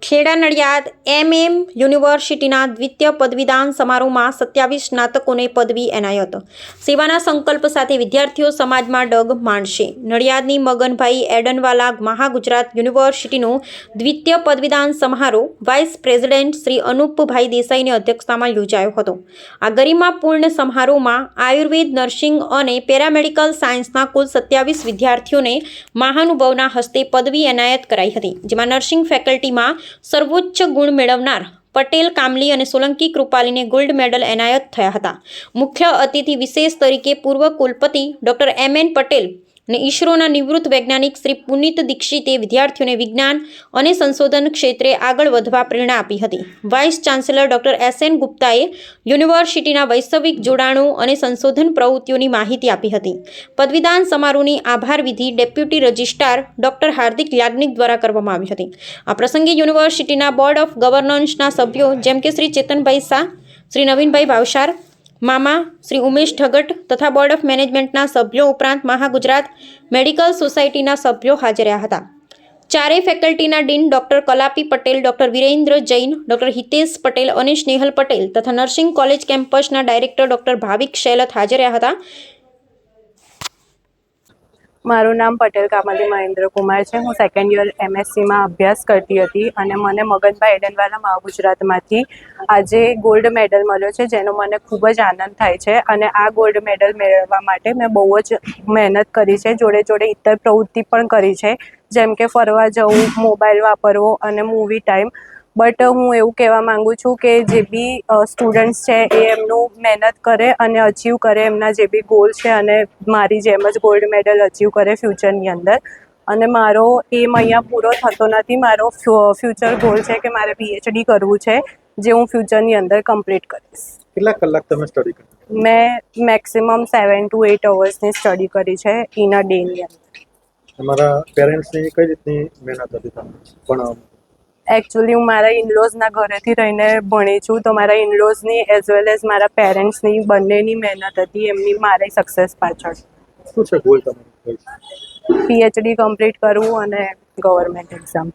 Kheda Nadiad MM યુનિવર્સિટીના દ્વિતીય પદવીદાન સમારોહમાં 27 સ્નાતકોને પદવી એનાયત. સેવાના સંકલ્પ સાથે વિદ્યાર્થીઓ સમાજમાં ડગ માંડશે. નડિયાદની મગનભાઈ એડનવાલા મહાગુજરાત યુનિવર્સિટીનો દ્વિતીય પદવીદાન સમારોહ વાઇસ પ્રેસિડેન્ટ શ્રી અનુપભાઈ દેસાઈની અધ્યક્ષતામાં યોજાયો હતો. આ ગરિમાપૂર્ણ સમારોહમાં આયુર્વેદ, નર્સિંગ અને પેરામેડિકલ સાયન્સના કુલ 27 વિદ્યાર્થીઓને મહાનુભાવના હસ્તે પદવી એનાયત કરાઈ હતી, જેમાં નર્સિંગ ફેકલ્ટીમાં સર્વોચ્ચ ગુણ મેળવનાર પટેલ કામલી અને સોલંકી કૃપાલીને ગોલ્ડ મેડલ એનાયત થયા હતા. મુખ્ય અતિથિ વિશેષ તરીકે પૂર્વ કુલપતિ ડૉક્ટર MN પટેલ અને ઈસરોના નિવૃત્ત વૈજ્ઞાનિક શ્રી પુનિત દીક્ષિતે વિદ્યાર્થીઓને વિજ્ઞાન અને સંશોધન ક્ષેત્રે આગળ વધવા પ્રેરણા આપી હતી. વાઇસ ચાન્સેલર ડૉક્ટર SN ગુપ્તાએ યુનિવર્સિટીના વૈશ્વિક જોડાણો અને સંશોધન પ્રવૃત્તિઓની માહિતી આપી હતી. પદવીદાન સમારોહની આભાર વિધિ ડેપ્યુટી રજિસ્ટ્રાર ડૉક્ટર હાર્દિક યાજ્ઞિક દ્વારા કરવામાં આવી હતી. આ પ્રસંગે યુનિવર્સિટીના બોર્ડ ઓફ ગવર્નન્સના સભ્યો જેમ કે શ્રી ચેતનભાઈ શાહ, શ્રી નવીનભાઈ ભાવસાર, મામા શ્રી ઉમેશ ઠગટ તથા બોર્ડ ઓફ મેનેજમેન્ટના સભ્યો ઉપરાંત મહાગુજરાત મેડિકલ સોસાયટીના સભ્યો હાજર રહ્યા હતા. ચારેય ફેકલ્ટીના dean doctor Kalapi Patel, doctor Virendra Jain, doctor Hitesh Patel અને સ્નેહલ પટેલ તથા નર્સિંગ કોલેજ કેમ્પસના ડાયરેક્ટર ડૉક્ટર ભાવિક શૈલત હાજર રહ્યા હતા. મારું નામ પટેલ કામલી મહેન્દ્ર કુમાર છે. હું સેકન્ડ યર MSc અભ્યાસ કરતી હતી અને મને મગનભાઈ એડનવાલા મહાગુજરાતમાંથી આજે ગોલ્ડ મેડલ મળ્યો છે, જેનો મને ખૂબ જ આનંદ થાય છે. અને આ ગોલ્ડ મેડલ મેળવવા માટે મેં બહુ જ મહેનત કરી છે. જોડે જોડે ઇતર પ્રવૃત્તિ પણ કરી છે, જેમ કે ફરવા જવું, મોબાઈલ વાપરવો અને મૂવી ટાઈમ. બટ હું એવું કહેવા માગું છું કે જે બી સ્ટુડન્ટ્સ છે એ એમનું મહેનત કરે અને અચીવ કરે એમના જે બી ગોલ છે, અને મારી જેમ જ ગોલ્ડ મેડલ અચીવ કરે ફ્યુચરની અંદર. અને મારો એમ અહીંયા પૂરો થતો નથી. મારો ફ્યુચર ગોલ છે કે મારે PhD કરવું છે, જે હું ફ્યુચરની અંદર કમ્પ્લીટ કરીશ. કેટલા કલાક તમે સ્ટડી કરી? મેં મેક્સિમમ 7 to 8 અવર્સની સ્ટડી કરી છે ઇન અ ડેની અંદર. તમારા પેરેન્ટ્સની કઈ રીતની મહેનત હતી તમને ભણાવવામાં? એકચ્યુઅલી હું મારા ઇનલોઝના ઘરેથી રહીને ભણી છું, તો મારા ઇનલોઝની એઝ વેલ એઝ મારા પેરેન્ટ્સની બંનેની મહેનત હતી એમની મારી સક્સેસ પાછળ. શું છે ગોલ તમારો? PhD કમ્પ્લીટ કરવું અને ગવર્મેન્ટ એક્ઝામ.